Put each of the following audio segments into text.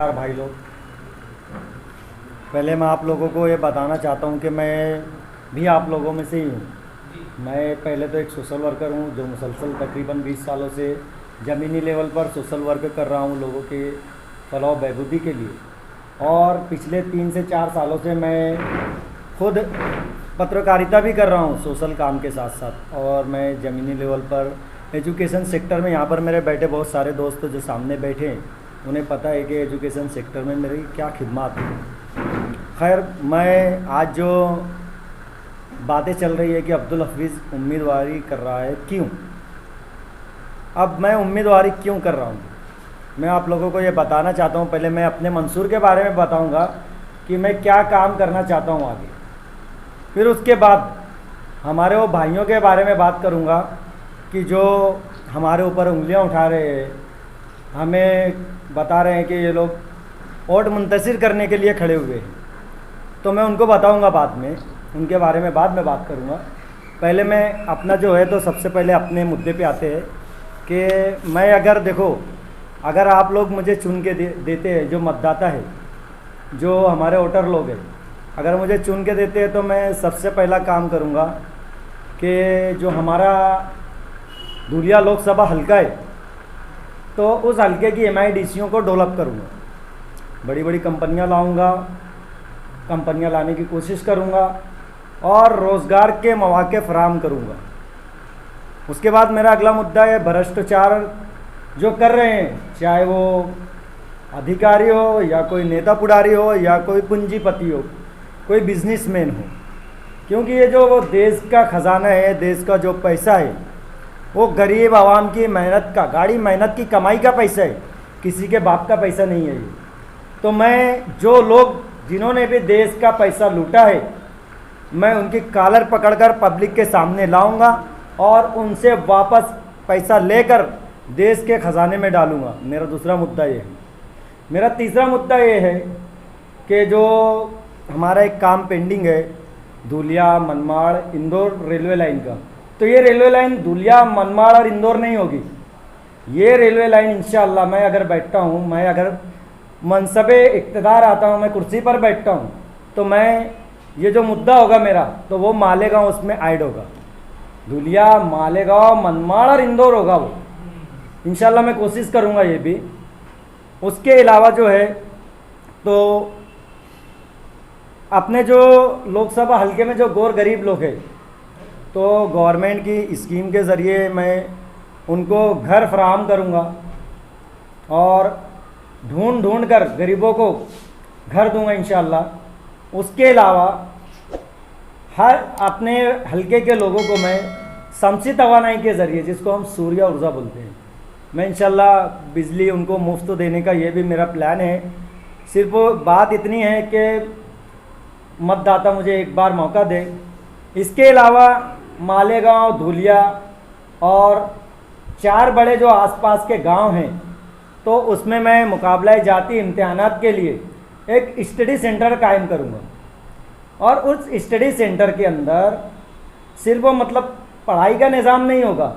यार भाई लोग, पहले मैं आप लोगों को ये बताना चाहता हूँ कि मैं भी आप लोगों में से ही हूँ। मैं पहले तो एक सोशल वर्कर हूँ जो मुसलसल तकरीबन 20 सालों से ज़मीनी लेवल पर सोशल वर्क कर रहा हूँ लोगों के फलाह बहबूदी के लिए। और पिछले 3 से 4 सालों से मैं खुद पत्रकारिता भी कर रहा हूँ सोशल काम के साथ साथ। और मैं ज़मीनी लेवल पर एजुकेशन सेक्टर में, यहाँ पर मेरे बैठे बहुत सारे दोस्त जो सामने बैठे हैं उन्हें पता है कि एजुकेशन सेक्टर में मेरी क्या खिदमत है। खैर, मैं आज जो बातें चल रही है कि अब्दुल हफीज़ उम्मीदवारी कर रहा है, क्यों? अब मैं उम्मीदवारी क्यों कर रहा हूँ मैं आप लोगों को ये बताना चाहता हूँ। पहले मैं अपने मंसूर के बारे में बताऊँगा कि मैं क्या काम करना चाहता हूँ आगे। फिर उसके बाद हमारे वो भाइयों के बारे में बात करूँगा कि जो हमारे ऊपर उंगलियाँ उठा रहे हैं, हमें बता रहे हैं कि ये लोग वोट मुंतशिर करने के लिए खड़े हुए हैं। तो मैं उनको बताऊंगा बाद में, उनके बारे में बाद में बात करूंगा। पहले मैं अपना जो है तो सबसे पहले अपने मुद्दे पे आते हैं कि मैं अगर देखो, अगर आप लोग मुझे चुन के देते हैं, जो मतदाता है, जो हमारे वोटर लोग हैं, अगर मुझे चुन के देते हैं तो मैं सबसे पहला काम करूंगा कि जो हमारा धुलिया लोकसभा हल्का है तो उस हल्के की MIDCों को डेवलप करूँगा। बड़ी बड़ी कंपनियां लाऊंगा, कंपनियां लाने की कोशिश करूँगा और रोज़गार के मौके फराहम करूँगा। उसके बाद मेरा अगला मुद्दा है भ्रष्टाचार जो कर रहे हैं, चाहे वो अधिकारी हो या कोई नेता पुडारी हो या कोई पूंजीपति हो, कोई बिजनेसमैन हो। क्योंकि ये जो वो देश का ख़जाना है, देश का जो पैसा है, वो गरीब आवाम की मेहनत का, गाड़ी मेहनत की कमाई का पैसा है, किसी के बाप का पैसा नहीं है ये। तो मैं जो लोग जिन्होंने भी देश का पैसा लूटा है, मैं उनकी कॉलर पकड़कर पब्लिक के सामने लाऊंगा और उनसे वापस पैसा लेकर देश के ख़जाने में डालूंगा। मेरा दूसरा मुद्दा ये है। मेरा तीसरा मुद्दा ये है कि जो हमारा एक काम पेंडिंग है धुलिया मनमाड़ इंदौर रेलवे लाइन का, तो ये रेलवे लाइन धुलिया मनमाड़ और इंदौर नहीं होगी। ये रेलवे लाइन इंशाअल्लाह, मैं अगर बैठता हूँ, मैं अगर मनसबे इक़्तिदार आता हूँ, मैं कुर्सी पर बैठता हूँ, तो मैं ये जो मुद्दा होगा मेरा, तो वो मालेगांव उसमें ऐड होगा। धुलिया, मालेगांव, मनमाड़ और इंदौर होगा वो। इंशाअल्लाह मैं कोशिश करूँगा ये भी। उसके अलावा जो है तो अपने जो लोकसभा हल्के में जो गौर गरीब लोग हैं, तो गवर्नमेंट की स्कीम के ज़रिए मैं उनको घर फराहम करूँगा और ढूंढ ढूंढ कर गरीबों को घर दूंगा इंशाअल्लाह। उसके अलावा हर अपने हल्के के लोगों को मैं शमसी तवानाई के ज़रिए, जिसको हम सूर्य ऊर्जा बोलते हैं, मैं इंशाअल्लाह बिजली उनको मुफ्त देने का ये भी मेरा प्लान है। सिर्फ बात इतनी है कि मतदाता मुझे एक बार मौका दे। इसके अलावा मालेगांव, धुलिया और 4 बड़े जो आसपास के गांव हैं, तो उसमें मैं मुकाबला जाती इम्तिहानात के लिए एक स्टडी सेंटर कायम करूंगा। और उस स्टडी सेंटर के अंदर सिर्फ मतलब पढ़ाई का निज़ाम नहीं होगा,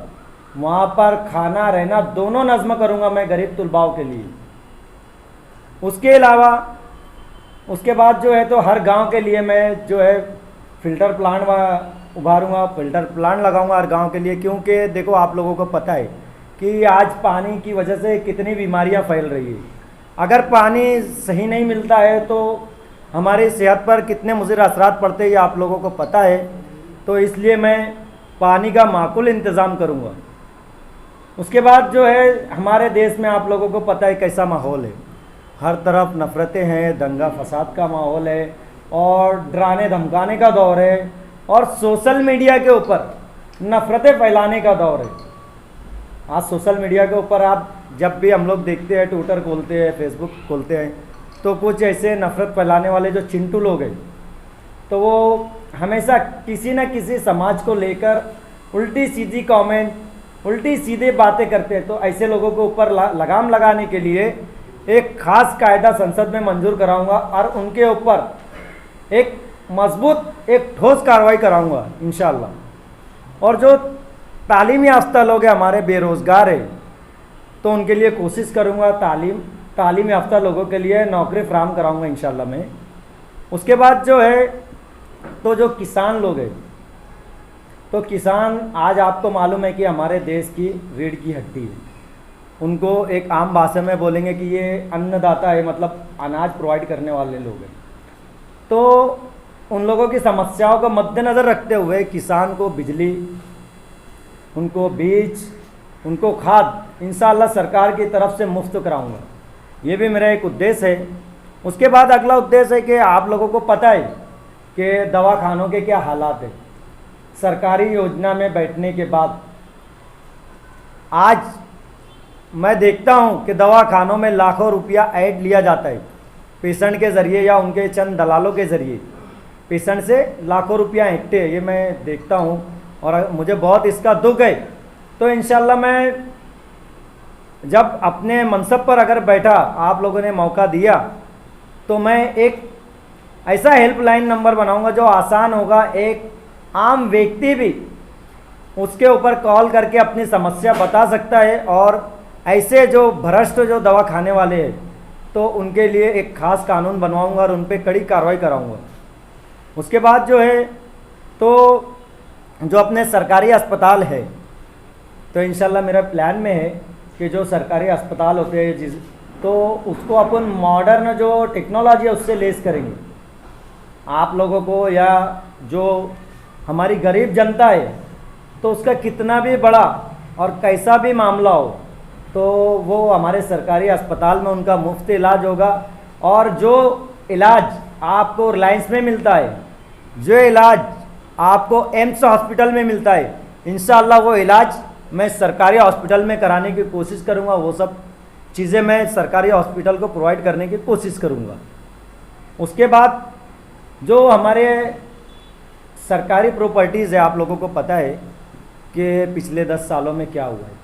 वहाँ पर खाना रहना दोनों नज़्म करूँगा मैं गरीब तुलबाओं के लिए। उसके अलावा उसके बाद जो है तो हर गांव के लिए मैं जो है फ़िल्टर प्लांट उभारूँगा, फ़िल्टर प्लांट लगाऊंगा हर गांव के लिए। क्योंकि देखो, आप लोगों को पता है कि आज पानी की वजह से कितनी बीमारियां फैल रही है। अगर पानी सही नहीं मिलता है तो हमारी सेहत पर कितने मुज़िर असरात पड़ते हैं, ये आप लोगों को पता है। तो इसलिए मैं पानी का माकूल इंतज़ाम करूँगा। उसके बाद जो है हमारे देश में आप लोगों को पता है कैसा माहौल है, हर तरफ नफ़रतें हैं, दंगा फसाद का माहौल है और डराने धमकाने का दौर है और सोशल मीडिया के ऊपर नफ़रतें फैलाने का दौर है। आज सोशल मीडिया के ऊपर आप जब भी हम लोग देखते हैं, ट्विटर खोलते हैं, फेसबुक खोलते हैं, तो कुछ ऐसे नफ़रत फैलाने वाले जो चिंटू लोग हैं, तो वो हमेशा किसी न किसी समाज को लेकर उल्टी सीधी कमेंट, उल्टी सीधे बातें करते हैं। तो ऐसे लोगों के ऊपर लगाम लगाने के लिए एक ख़ास कायदा संसद में मंजूर कराऊंगा और उनके ऊपर एक मजबूत, एक ठोस कार्रवाई कराऊंगा इंशाअल्लाह। और जो तालीम याफ्ता लोग हैं, हमारे बेरोज़गार हैं, तो उनके लिए कोशिश करूंगा तालीम तालीम याफ्ता लोगों के लिए नौकरी फराहम कराऊंगा इंशाल्लाह मैं। उसके बाद जो है तो जो किसान लोग हैं, तो किसान आज आपको मालूम है कि हमारे देश की रीढ़ की हड्डी है। उनको एक आम भाषा में बोलेंगे कि ये अन्नदाता है, मतलब अनाज प्रोवाइड करने वाले लोग हैं। तो उन लोगों की समस्याओं को मद्देनज़र रखते हुए किसान को बिजली, उनको बीज, उनको खाद इंशाअल्लाह सरकार की तरफ से मुफ्त कराऊंगा। ये भी मेरा एक उद्देश्य है। उसके बाद अगला उद्देश्य है कि आप लोगों को पता है कि दवाखानों के क्या हालात है। सरकारी योजना में बैठने के बाद आज मैं देखता हूँ कि दवाखानों में लाखों रुपया ऐड लिया जाता है पेशेंट के ज़रिए या उनके चंद दलालों के ज़रिए। पेशेंट से लाखों रुपया ऐंठते हैं, ये मैं देखता हूँ और मुझे बहुत इसका दुख है। तो इंशाल्लाह मैं जब अपने मनसब पर अगर बैठा, आप लोगों ने मौका दिया, तो मैं एक ऐसा हेल्पलाइन नंबर बनाऊंगा जो आसान होगा, एक आम व्यक्ति भी उसके ऊपर कॉल करके अपनी समस्या बता सकता है। और ऐसे जो भ्रष्ट जो दवा खाने वाले हैं तो उनके लिए एक ख़ास कानून बनवाऊंगा और उन पर कड़ी कार्रवाई कराऊंगा। उसके बाद जो है तो जो अपने सरकारी अस्पताल है, तो इंशाल्लाह मेरा प्लान में है कि जो सरकारी अस्पताल होते हैं तो उसको अपन मॉडर्न जो टेक्नोलॉजी है उससे लेस करेंगे। आप लोगों को या जो हमारी गरीब जनता है तो उसका कितना भी बड़ा और कैसा भी मामला हो तो वो हमारे सरकारी अस्पताल में उनका मुफ्त इलाज होगा। और जो इलाज आपको रिलायंस में मिलता है, जो इलाज आपको एम्स हॉस्पिटल में मिलता है, इंशाअल्लाह वो इलाज मैं सरकारी हॉस्पिटल में कराने की कोशिश करूँगा। वो सब चीज़ें मैं सरकारी हॉस्पिटल को प्रोवाइड करने की कोशिश करूँगा। उसके बाद जो हमारे सरकारी प्रॉपर्टीज़ है, आप लोगों को पता है कि पिछले 10 सालों में क्या हुआ है।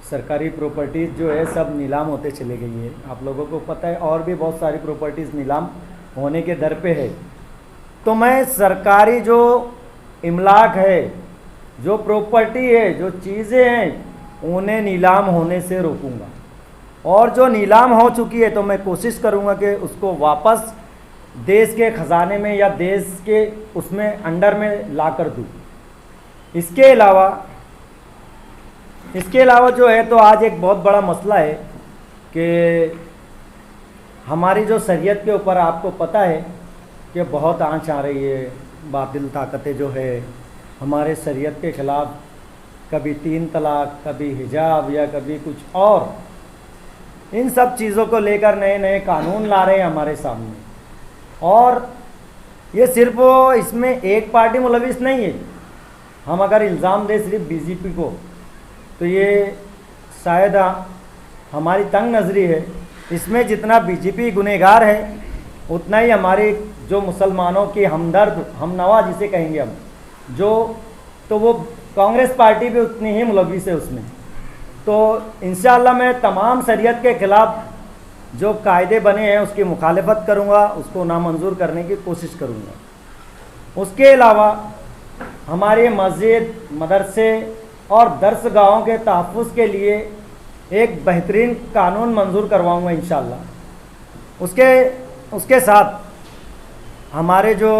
सरकारी प्रॉपर्टीज़ जो है सब नीलाम होते चले गई है, आप लोगों को पता है। और भी बहुत सारी प्रॉपर्टीज़ नीलाम होने के दर पे है। तो मैं सरकारी जो इमलाक है, जो प्रॉपर्टी है, जो चीज़ें हैं, उन्हें नीलाम होने से रोकूंगा। और जो नीलाम हो चुकी है तो मैं कोशिश करूंगा कि उसको वापस देश के ख़जाने में या देश के उसमें अंडर में ला कर दूँ। इसके अलावा जो है तो आज एक बहुत बड़ा मसला है कि हमारी जो शरीयत के ऊपर आपको पता है कि बहुत आंच आ रही है। बातिल ताकतें जो है हमारे शरीयत के ख़िलाफ़, कभी 3 तलाक, कभी हिजाब या कभी कुछ और, इन सब चीज़ों को लेकर नए नए कानून ला रहे हैं हमारे सामने। और ये सिर्फ इसमें एक पार्टी मुलविस नहीं है। हम अगर इल्ज़ाम दें सिर्फ बीजेपी को तो ये शायद हमारी तंग नज़री है। इसमें जितना बीजेपी गुनहगार है उतना ही हमारे जो मुसलमानों की हमदर्द, हमनवा जिसे कहेंगे हम, जो तो वो कांग्रेस पार्टी भी उतनी ही मुलविस है उसमें। तो इंशाअल्लाह मैं तमाम शरीयत के ख़िलाफ़ जो कायदे बने हैं उसकी मुखालफत करूँगा, उसको नामंजूर करने की कोशिश करूँगा। उसके अलावा हमारे मस्जिद, मदरसे और दरसगाहों के तहफ़्फ़ुज़ के लिए एक बेहतरीन कानून मंजूर करवाऊँगा इंशाअल्लाह। उसके साथ हमारे जो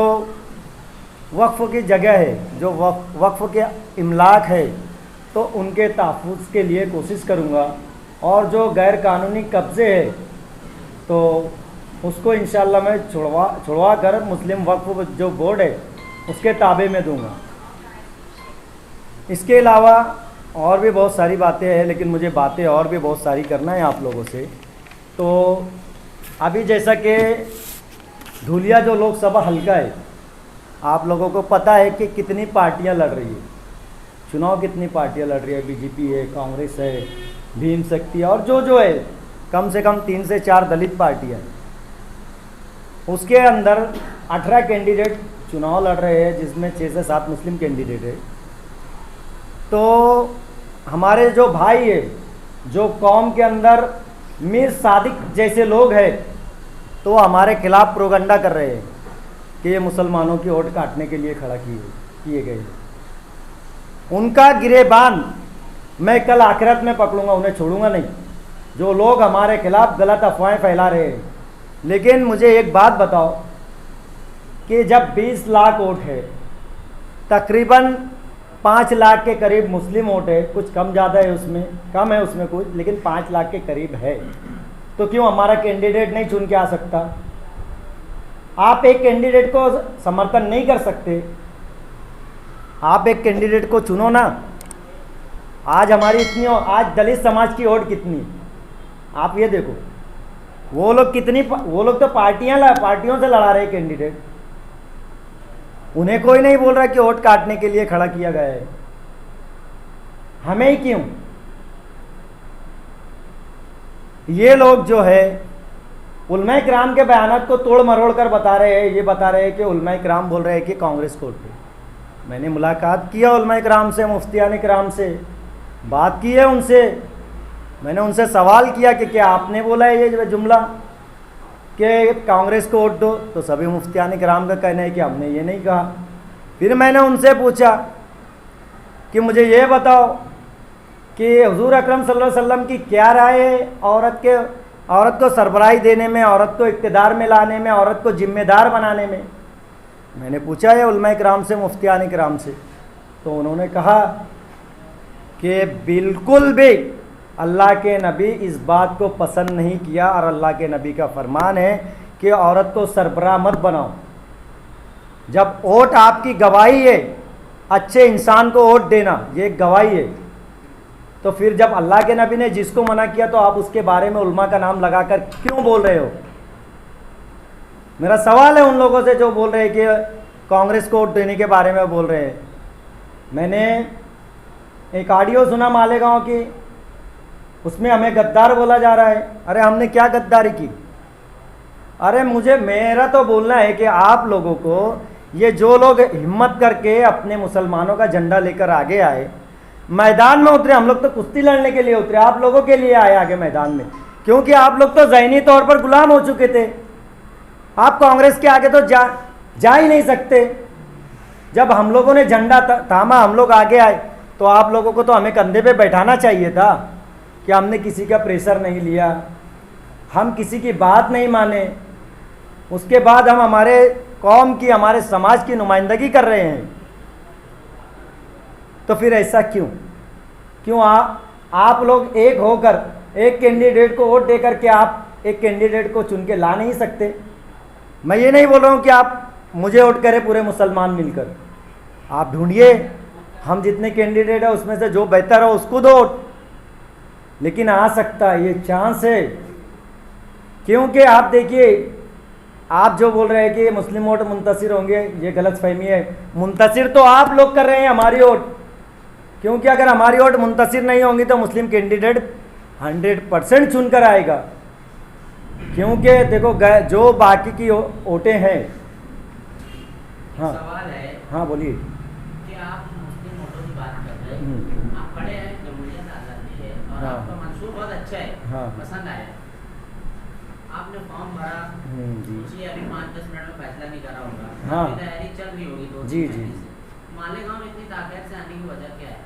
वक्फ़ की जगह है, जो वक्फ़ के इमलाक है, तो उनके तहफ़्फ़ुज़ के लिए कोशिश करूँगा। और जो गैर कानूनी कब्ज़े है तो उसको इंशाअल्लाह मैं छुड़वा कर मुस्लिम वक्फ़ जो बोर्ड है उसके ताबे में दूँगा। इसके अलावा और भी बहुत सारी बातें हैं, लेकिन मुझे बातें और भी बहुत सारी करना है आप लोगों से। तो अभी जैसा कि धुलिया जो लोकसभा हल्का है, आप लोगों को पता है कि कितनी पार्टियां लड़ रही है चुनाव, कितनी पार्टियां लड़ रही है। बीजेपी है, कांग्रेस है, भीम शक्ति और जो है कम से कम 3 से 4 दलित पार्टियां हैं। उसके अंदर 18 कैंडिडेट चुनाव लड़ रहे हैं, जिसमें 6 से 7 मुस्लिम कैंडिडेट है। तो हमारे जो भाई है, जो कौम के अंदर मीर सादिक जैसे लोग हैं, तो हमारे खिलाफ प्रोगंडा कर रहे हैं कि ये मुसलमानों की वोट काटने के लिए खड़ा किए गए। उनका गिरेबान मैं कल आखिरत में पकड़ूंगा, उन्हें छोड़ूंगा नहीं। जो लोग हमारे खिलाफ गलत अफवाहें फैला रहे हैं। लेकिन मुझे एक बात बताओ कि जब 20 लाख वोट है, तकरीबन 5 लाख के करीब मुस्लिम वोट है, कुछ कम ज़्यादा है उसमें, कम है उसमें कुछ, लेकिन 5 लाख के करीब है, तो क्यों हमारा कैंडिडेट नहीं चुन के आ सकता? आप एक कैंडिडेट को समर्थन नहीं कर सकते, आप एक कैंडिडेट को चुनो ना। आज हमारी इतनी, आज दलित समाज की वोट कितनी, आप ये देखो, वो लोग कितनी, वो लोग तो पार्टियों से लड़ा रहे कैंडिडेट, उन्हें कोई नहीं बोल रहा कि वोट काटने के लिए खड़ा किया गया है। हमें ही क्यों? ये लोग जो है उलमा किराम के बयानात को तोड़ मरोड़ कर बता रहे हैं, ये बता रहे हैं कि उलमा किराम बोल रहे हैं कि कांग्रेस को वोट दे। मैंने मुलाकात किया उलमा किराम से, मुफ्तियान किराम से बात की है उनसे, मैंने उनसे सवाल किया कि क्या आपने बोला है ये जुमला कि कांग्रेस को वोट दो? तो सभी मुफ्तियान किराम का कहना है कि हमने ये नहीं कहा। फिर मैंने उनसे पूछा कि मुझे ये बताओ कि हुजूर अकरम सल्लल्लाहु अलैहि वसल्लम की क्या राय है औरत को सरबराही देने में, औरत को इक़्तिदार में लाने में, औरत को जिम्मेदार बनाने में। मैंने पूछा है उलमा किराम से, मुफ्तियान किराम से, तो उन्होंने कहा कि बिल्कुल भी अल्लाह के नबी इस बात को पसंद नहीं किया, और अल्लाह के नबी का फरमान है कि औरत को सरबराह मत बनाओ। जब वोट आपकी गवाही है, अच्छे इंसान को वोट देना ये एक गवाही है, तो फिर जब अल्लाह के नबी ने जिसको मना किया तो आप उसके बारे में उलमा का नाम लगाकर क्यों बोल रहे हो? मेरा सवाल है उन लोगों से जो बोल रहे हैं कि कांग्रेस को वोट देने के बारे में बोल रहे हैं। मैंने एक ऑडियो सुना मालेगांव की, उसमें हमें गद्दार बोला जा रहा है। अरे हमने क्या गद्दारी की? अरे मेरा तो बोलना है कि आप लोगों को, ये जो लोग हिम्मत करके अपने मुसलमानों का झंडा लेकर आगे आए, मैदान में उतरे, हम लोग तो कुश्ती लड़ने के लिए उतरे, आप लोगों के लिए आए आगे मैदान में, क्योंकि आप लोग तो ज़हनी तौर पर गुलाम हो चुके थे। आप कांग्रेस के आगे तो जा ही नहीं सकते। जब हम लोगों ने झंडा थामा, हम लोग आगे आए, तो आप लोगों को तो हमें कंधे पे बैठाना चाहिए था कि हमने किसी का प्रेशर नहीं लिया, हम किसी की बात नहीं माने। उसके बाद हम हमारे कौम की, हमारे समाज की नुमाइंदगी कर रहे हैं। तो फिर ऐसा क्यों आप लोग एक होकर एक कैंडिडेट को वोट देकर के आप एक कैंडिडेट को चुन के ला नहीं सकते? मैं ये नहीं बोल रहा हूँ कि आप मुझे वोट करें पूरे मुसलमान मिलकर, आप ढूंढिए, हम जितने कैंडिडेट है उसमें से जो बेहतर हो उसको दो वोट। लेकिन आ सकता है, ये चांस है, क्योंकि आप देखिए, आप जो बोल रहे हैं कि मुस्लिम वोट मुंतशिर होंगे, ये गलतफहमी है। मुंतशिर तो आप लोग कर रहे हैं हमारी वोट, क्योंकि अगर हमारी वोट मुंतशिर नहीं होंगी तो मुस्लिम कैंडिडेट 100% चुनकर आएगा। क्योंकि देखो, जो बाकी की वोटें हैं। हाँ सवाल है, हाँ बोलिए। कि आप मुस्लिम वोटों की बात कर रहे हैं, आप खड़े हैं, जमहूरियत आज़ादी है और हाँ। आपका मंशूर बहुत अच्छा है, हाँ। पसंद आया, आपने फॉर्म भरा, जी सोचिए अभी 5-10 मिनट में फैसला नहीं करा होगा, हाँ। अभी तैयारी चल रही होगी 2 जी, दिन जी। पहले से। मालेगांव में इतनी ताकत से आने की वजह क्या है?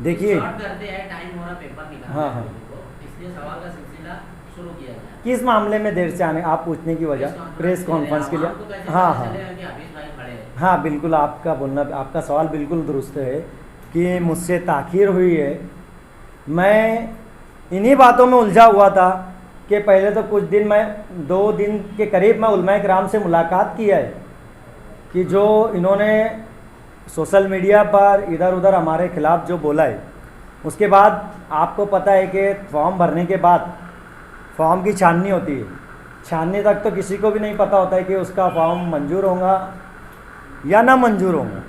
देखिए, शॉर्ट करते हैं, टाइम हो रहा, पेपर निकालना हाँ, है हाँ। लोगों को, इसलिए सवाल का सिलसिला शुरू किया जाए। किस मामले में देर से आने, आप पूछने की वजह? प्रेस कॉन्फ्रेंस के लिए। हाँ हाँ हाँ, बिल्कुल आपका बोलना, आपका सवाल बिल्कुल दुरुस्त है कि मुझसे ताख़ीर हुई है। मैं इन्हीं बातों में उलझा हुआ था कि पहले तो कुछ दिन, मैं 2 दिन के करीब मैं उलमा किराम से मुलाकात किया है कि जो इन्होंने सोशल मीडिया पर इधर उधर हमारे खिलाफ जो बोला है। उसके बाद आपको पता है कि फॉर्म भरने के बाद फॉर्म की छाननी होती है, छाननी तक तो किसी को भी नहीं पता होता है कि उसका फॉर्म मंजूर होगा या ना मंजूर होगा।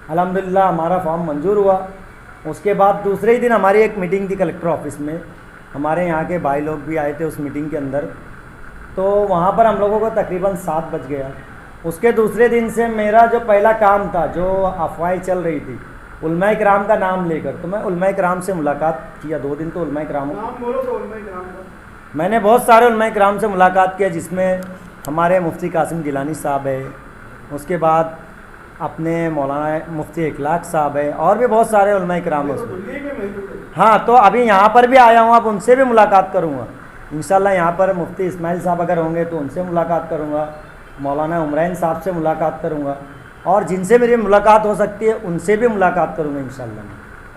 अल्हम्दुलिल्लाह हमारा फॉर्म मंजूर हुआ। उसके बाद दूसरे ही दिन हमारी एक मीटिंग थी कलेक्टर ऑफिस में, हमारे यहाँ के भाई लोग भी आए थे उस मीटिंग के अंदर, तो वहाँ पर हम लोगों को तकरीबन 7 बज गया। उसके दूसरे दिन से मेरा जो पहला काम था, जो अफवाहें चल रही थी उलमा किराम का नाम लेकर, तो मैं उलमा किराम से मुलाकात किया। 2 दिन तो उलमा किराम, मैंने बहुत सारे उलमा किराम से मुलाकात किया, जिसमें हमारे मुफ्ती कासिम गिलानी साहब है, उसके बाद अपने मौलाना मुफ्ती इखलाक साहब है, और भी बहुत सारे उलमा किराम हैं उसमें। हाँ, तो अभी यहाँ पर भी आया हूँ, अब उनसे भी मुलाकात करूँगा इंशाल्लाह। यहाँ पर मुफ्ती इस्माइल साहब अगर होंगे तो उनसे मुलाकात करूँगा, मौलाना उमरैन साहब से मुलाकात करूँगा, और जिनसे मेरी मुलाकात हो सकती है उनसे भी मुलाकात करूँगा इंशाल्लाह।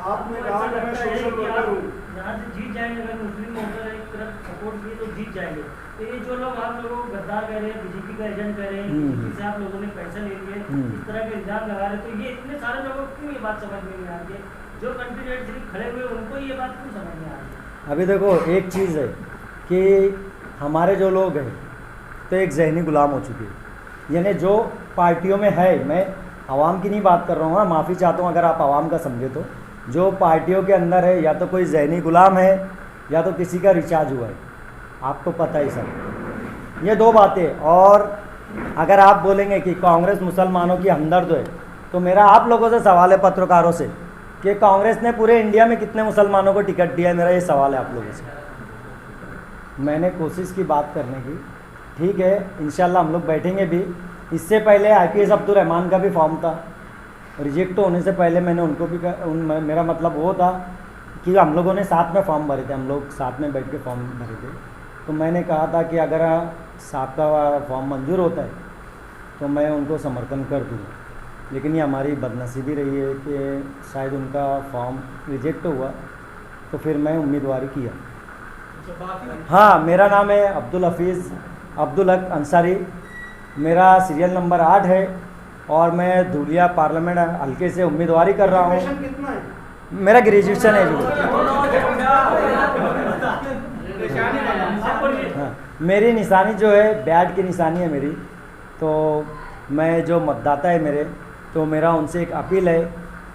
आपने कहा कि मैं सोशल वर्कर हूँ, यहाँ से जीत जाएंगे, अगर मुस्लिम मोर्चा एक तरफ सपोर्ट किए तो जीत जाएंगे। तो ये जो लोग आप लोगों को गद्दार कह रहे हैं, बीजेपी का एजेंट कह रहे हैं, बीजेपी से आप लोगों ने पैसा ले लिए, इस तरह के इल्जाम लगा रहे, तो ये इतने सारे लोगों को क्यों ये बात समझ में नहीं आ रही है? जो कैंडिडेट सिर्फ खड़े हुए उनको ये बात क्यों समझ में आ रही है? अभी देखो, एक चीज़ है कि हमारे जो लोग हैं तो एक जहनी गुलाम हो चुके हैं, यानी जो पार्टियों में है, मैं आवाम की नहीं बात कर रहा हूँ, माफ़ी चाहता हूँ अगर आप आवाम का समझे, तो जो पार्टियों के अंदर है या तो कोई जहनी गुलाम है या तो किसी का रिचार्ज हुआ है, आपको पता ही सब ये दो बातें। और अगर आप बोलेंगे कि कांग्रेस मुसलमानों की हमदर्द है, तो मेरा आप लोगों से सवाल है, पत्रकारों से, कि कांग्रेस ने पूरे इंडिया में कितने मुसलमानों को टिकट दिया है? मेरा ये सवाल है आप लोगों से। मैंने कोशिश की बात करने की, ठीक है, इंशाल्लाह हम लोग बैठेंगे भी। इससे पहले IPS अब्दुल रहमान का भी फॉर्म था, रिजेक्ट होने से पहले मैंने उनको भी मेरा मतलब वो था कि हम लोगों ने साथ में फॉर्म भरे थे, हम लोग साथ में बैठ के फॉर्म भरे थे, तो मैंने कहा था कि अगर साहब का फॉर्म मंजूर होता है तो मैं उनको समर्थन कर दूँगा। लेकिन ये हमारी बदनसीबी रही है कि शायद उनका फॉर्म रिजेक्ट हुआ, तो फिर मैं उम्मीदवारी किया। हाँ, मेरा नाम है अब्दुल हफीज़ अब्दुल हक अंसारी, मेरा सीरियल नंबर 8 है और मैं धुलिया पार्लियामेंट हल्के से उम्मीदवारी कर रहा हूँ। कितना है? मेरा ग्रेजुएशन है जी। हाँ, मेरी निशानी जो है बैट की निशानी है मेरी, तो मैं जो मतदाता है मेरे, तो मेरा उनसे एक अपील है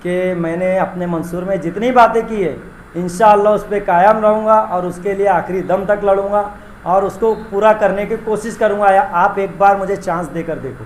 कि मैंने अपने मंसूर में जितनी बातें की है इंशाअल्लाह उस पर कायम रहूँगा और उसके लिए आखिरी दम तक लड़ूँगा और उसको पूरा करने की कोशिश करूँगा। आप एक बार मुझे चांस देकर देखो।